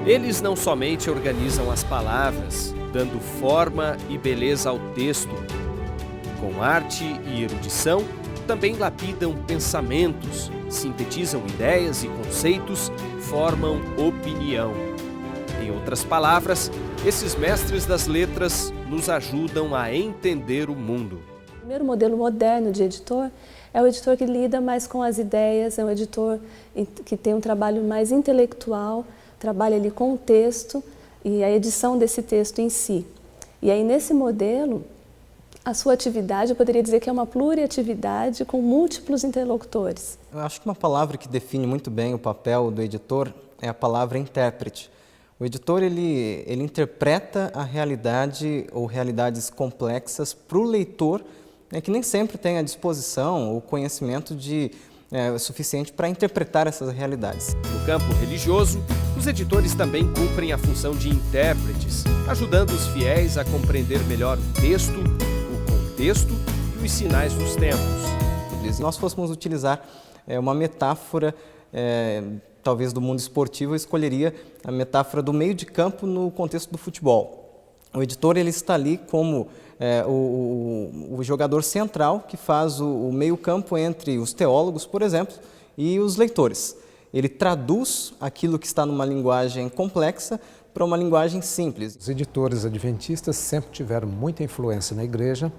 Eles não somente organizam as palavras, dando forma e beleza ao texto. Com arte e erudição, também lapidam pensamentos, sintetizam ideias e conceitos, formam opinião. Em outras palavras, esses mestres das letras nos ajudam a entender o mundo. O primeiro modelo moderno de editor é o editor que lida mais com as ideias, é um editor que tem um trabalho mais intelectual, trabalha ali com o texto e a edição desse texto em si. E aí, nesse modelo, a sua atividade, eu poderia dizer que é uma pluriatividade com múltiplos interlocutores. Eu acho que uma palavra que define muito bem o papel do editor é a palavra intérprete. O editor ele interpreta a realidade ou realidades complexas para o leitor, que nem sempre tem a disposição ou conhecimento suficiente para interpretar essas realidades. No campo religioso, os editores também cumprem a função de intérpretes, ajudando os fiéis a compreender melhor o texto, o contexto e os sinais dos tempos. Se nós fôssemos utilizar uma metáfora, talvez do mundo esportivo, eu escolheria a metáfora do meio de campo no contexto do futebol. O editor ele está ali como o jogador central que faz o meio campo entre os teólogos, por exemplo, e os leitores. Ele traduz aquilo que está numa linguagem complexa para uma linguagem simples. Os editores adventistas sempre tiveram muita influência na igreja,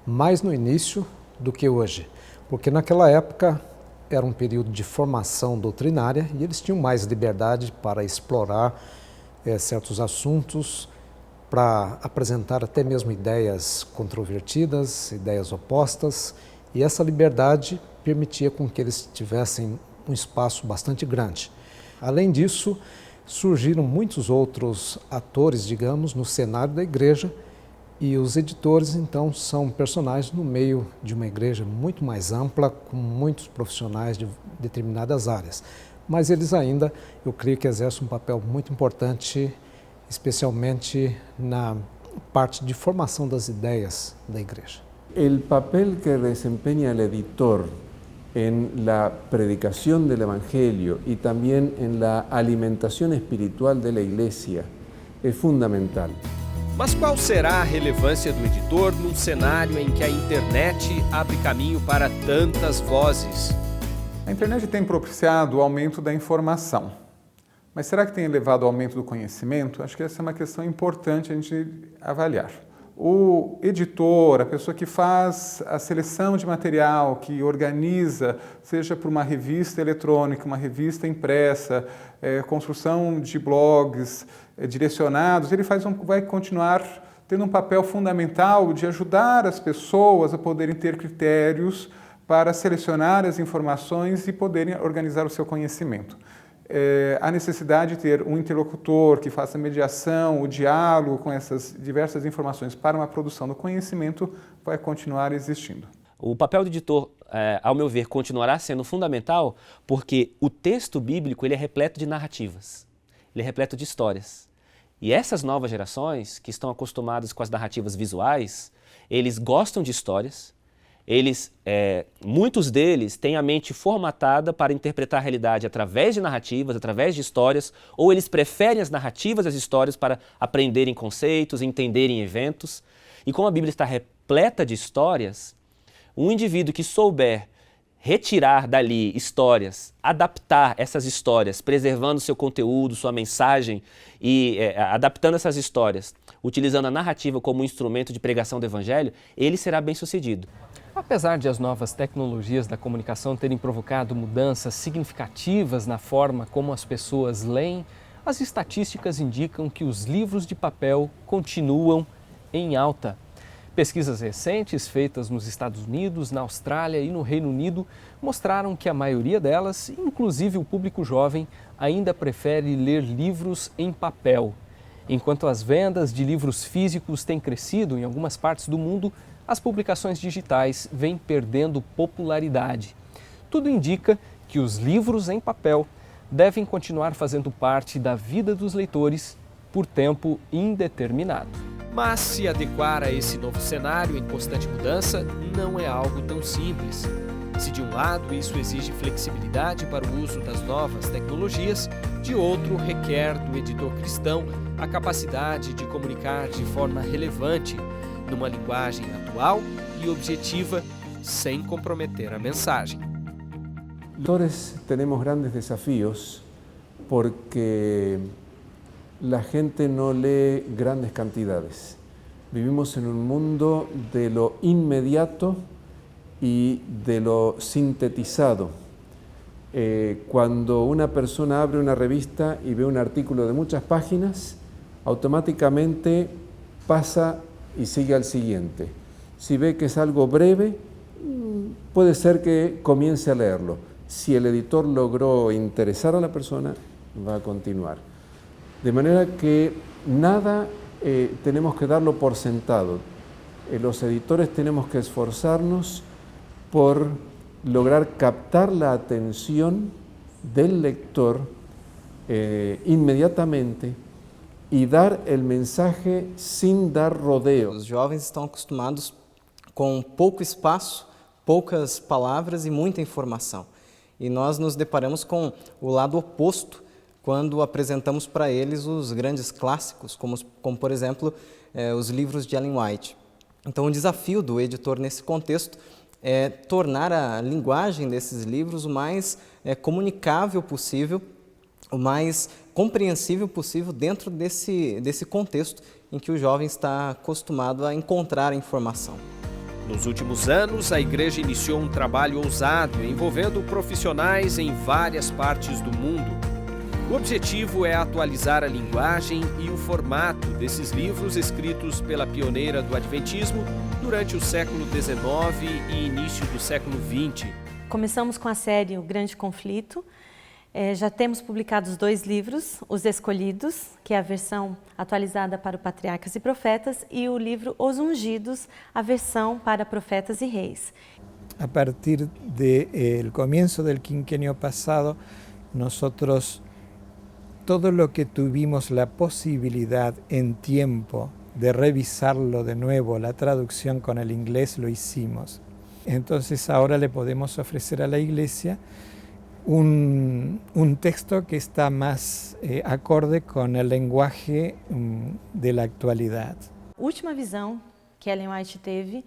mais no início do que hoje, porque naquela época era um período de formação doutrinária e eles tinham mais liberdade para explorar certos assuntos, para apresentar até mesmo ideias controvertidas, ideias opostas, e essa liberdade permitia com que eles tivessem um espaço bastante grande. Além disso, surgiram muitos outros atores, digamos, no cenário da igreja, e os editores, então, são personagens no meio de uma igreja muito mais ampla, com muitos profissionais de determinadas áreas. Mas eles ainda, eu creio que exercem um papel muito importante, especialmente na parte de formação das ideias da igreja. El papel que desempeña el editor en la predicación del Evangelio y también en la alimentación espiritual de la iglesia es fundamental. Mas qual será a relevância do editor num cenário em que a internet abre caminho para tantas vozes? A internet tem propiciado o aumento da informação, mas será que tem levado ao aumento do conhecimento? Acho que essa é uma questão importante a gente avaliar. O editor, a pessoa que faz a seleção de material, que organiza, seja por uma revista eletrônica, uma revista impressa, construção de blogs direcionados, ele vai continuar tendo um papel fundamental de ajudar as pessoas a poderem ter critérios para selecionar as informações e poderem organizar o seu conhecimento. A necessidade de ter um interlocutor que faça mediação, o diálogo com essas diversas informações para uma produção do conhecimento vai continuar existindo. O papel do editor, ao meu ver, continuará sendo fundamental porque o texto bíblico ele é repleto de narrativas, ele é repleto de histórias. E essas novas gerações, que estão acostumadas com as narrativas visuais, eles gostam de histórias. Muitos deles têm a mente formatada para interpretar a realidade através de narrativas, através de histórias, ou eles preferem as narrativas das histórias para aprenderem conceitos, entenderem eventos. E como a Bíblia está repleta de histórias, um indivíduo que souber retirar dali histórias, adaptar essas histórias, preservando seu conteúdo, sua mensagem e adaptando essas histórias, utilizando a narrativa como um instrumento de pregação do Evangelho, ele será bem-sucedido. Apesar de as novas tecnologias da comunicação terem provocado mudanças significativas na forma como as pessoas leem, as estatísticas indicam que os livros de papel continuam em alta. Pesquisas recentes feitas nos Estados Unidos, na Austrália e no Reino Unido mostraram que a maioria delas, inclusive o público jovem, ainda prefere ler livros em papel. Enquanto as vendas de livros físicos têm crescido em algumas partes do mundo, as publicações digitais vêm perdendo popularidade. Tudo indica que os livros em papel devem continuar fazendo parte da vida dos leitores por tempo indeterminado. Mas se adequar a esse novo cenário em constante mudança não é algo tão simples. Se de um lado isso exige flexibilidade para o uso das novas tecnologias, de outro requer do editor cristão a capacidade de comunicar de forma relevante, numa linguagem atual e objetiva, sem comprometer a mensagem. Nosotros tenemos grandes desafíos porque la gente no lee grandes cantidades. Vivimos en un mundo de lo inmediato y de lo sintetizado. Cuando una persona abre una revista y ve un artículo de muchas páginas, automáticamente pasa y sigue al siguiente. Si ve que es algo breve, puede ser que comience a leerlo. Si el editor logró interesar a la persona, va a continuar. De manera que nada tenemos que darlo por sentado. Los editores tenemos que esforzarnos por lograr captar la atención del lector inmediatamente e dar el mensaje sin dar rodeos. Os jovens estão acostumados com pouco espaço, poucas palavras e muita informação. E nós nos deparamos com o lado oposto quando apresentamos para eles os grandes clássicos, como por exemplo, os livros de Ellen White. Então, o desafio do editor nesse contexto é tornar a linguagem desses livros o mais comunicável possível, o mais compreensível possível dentro desse contexto em que o jovem está acostumado a encontrar a informação. Nos últimos anos, a Igreja iniciou um trabalho ousado envolvendo profissionais em várias partes do mundo. O objetivo é atualizar a linguagem e o formato desses livros escritos pela pioneira do Adventismo durante o século XIX e início do século XX. Começamos com a série O Grande Conflito. Já temos publicados 2 livros, Os Escolhidos, que é a versão atualizada para o Patriarcas e Profetas, e o livro Os Ungidos, a versão para Profetas e Reis. A partir del comienzo del quinquenio pasado, nosotros todo lo que tuvimos la posibilidad en tiempo de revisarlo de nuevo, la traducción con el inglés, lo hicimos. Entonces ahora le podemos ofrecer a la Iglesia un texto que está más acorde con el lenguaje de la actualidad. A última visão que Ellen White teve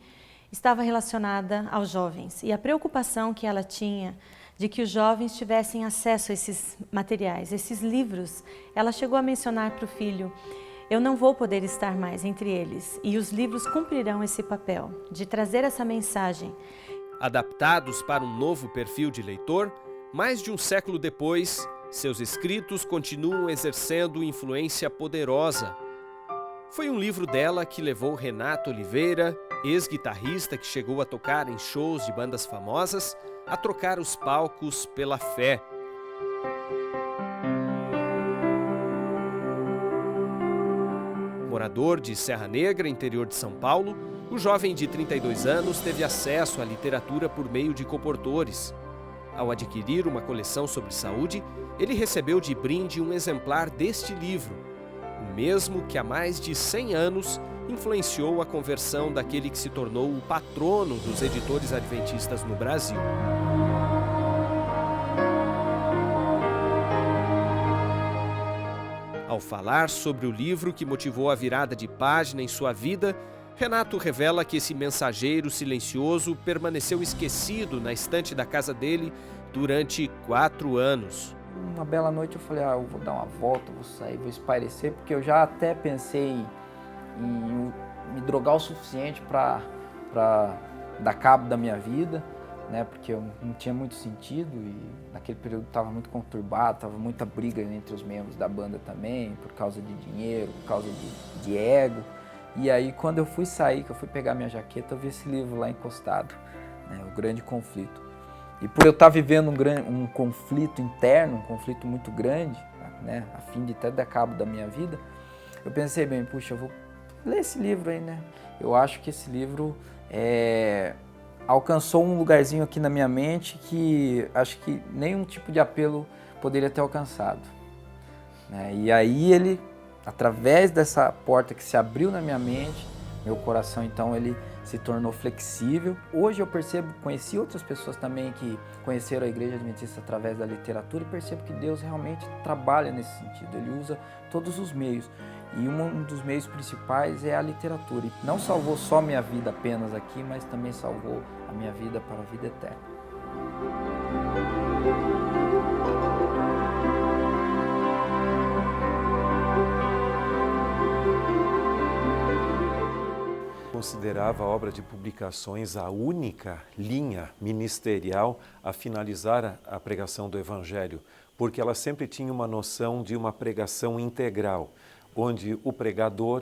estava relacionada aos jovens e a preocupação que ela tinha de que os jovens tivessem acesso a esses materiais, esses livros. Ela chegou a mencionar para o filho: eu não vou poder estar mais entre eles, e os livros cumprirão esse papel de trazer essa mensagem. Adaptados para um novo perfil de leitor, mais de um século depois, seus escritos continuam exercendo influência poderosa. Foi um livro dela que levou Renato Oliveira, ex-guitarrista que chegou a tocar em shows de bandas famosas, a trocar os palcos pela fé. Morador de Serra Negra, interior de São Paulo, o jovem de 32 anos teve acesso à literatura por meio de comportores. Ao adquirir uma coleção sobre saúde, ele recebeu de brinde um exemplar deste livro, o mesmo que há mais de 100 anos influenciou a conversão daquele que se tornou o patrono dos editores adventistas no Brasil. Ao falar sobre o livro que motivou a virada de página em sua vida, Renato revela que esse mensageiro silencioso permaneceu esquecido na estante da casa dele durante 4 anos. Uma bela noite eu falei, eu vou dar uma volta, vou sair, vou espairecer, porque eu já até pensei em me drogar o suficiente para dar cabo da minha vida, né? Porque eu não tinha muito sentido e naquele período estava muito conturbado, estava muita briga entre os membros da banda também, por causa de dinheiro, por causa de ego. E aí quando eu fui sair, que eu fui pegar minha jaqueta, eu vi esse livro lá encostado, né? O Grande Conflito. E por eu estar vivendo um conflito interno, um conflito muito grande, né? A fim de até dar cabo da minha vida, eu pensei bem, puxa, eu vou ler esse livro aí, né? Eu acho que esse livro alcançou um lugarzinho aqui na minha mente que acho que nenhum tipo de apelo poderia ter alcançado, né? E aí ele, através dessa porta que se abriu na minha mente, meu coração então ele se tornou flexível. Hoje eu percebo, conheci outras pessoas também que conheceram a Igreja Adventista através da literatura e percebo que Deus realmente trabalha nesse sentido, Ele usa todos os meios. E um dos meios principais é a literatura. E não salvou só minha vida apenas aqui, mas também salvou a minha vida para a vida eterna. Considerava a obra de publicações a única linha ministerial a finalizar a pregação do Evangelho, porque ela sempre tinha uma noção de uma pregação integral, onde o pregador,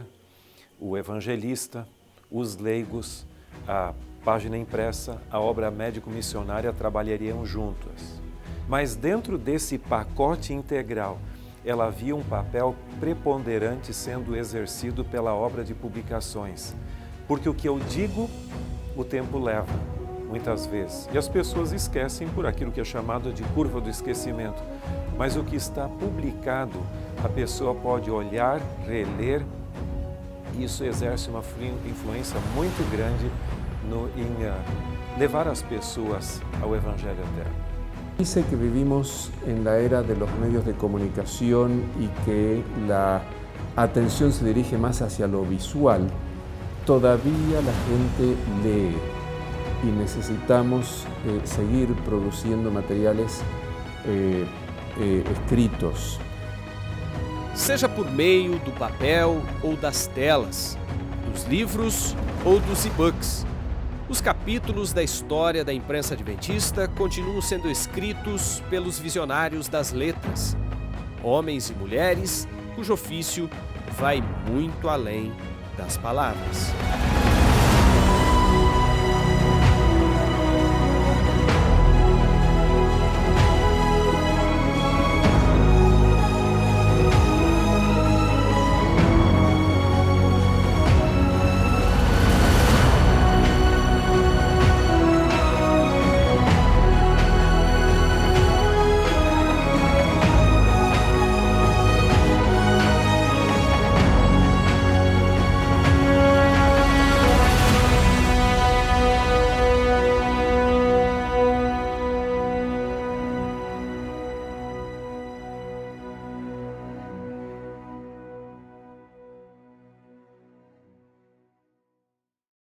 o evangelista, os leigos, a página impressa, a obra médico-missionária trabalhariam juntas. Mas dentro desse pacote integral, ela havia um papel preponderante sendo exercido pela obra de publicações. Porque o que eu digo, o tempo leva, muitas vezes. E as pessoas esquecem por aquilo que é chamado de curva do esquecimento. Mas o que está publicado, a pessoa pode olhar, reler, e isso exerce uma influência muito grande em levar as pessoas ao Evangelho eterno. Dice que vivimos en la era de los medios de comunicación y que la atención se dirige más hacia lo visual. Todavía la gente lee y necesitamos seguir produciendo materiales escritos. Seja por meio do papel ou das telas, dos livros ou dos e-books, os capítulos da história da imprensa adventista continuam sendo escritos pelos visionários das letras, homens e mulheres cujo ofício vai muito além das palavras.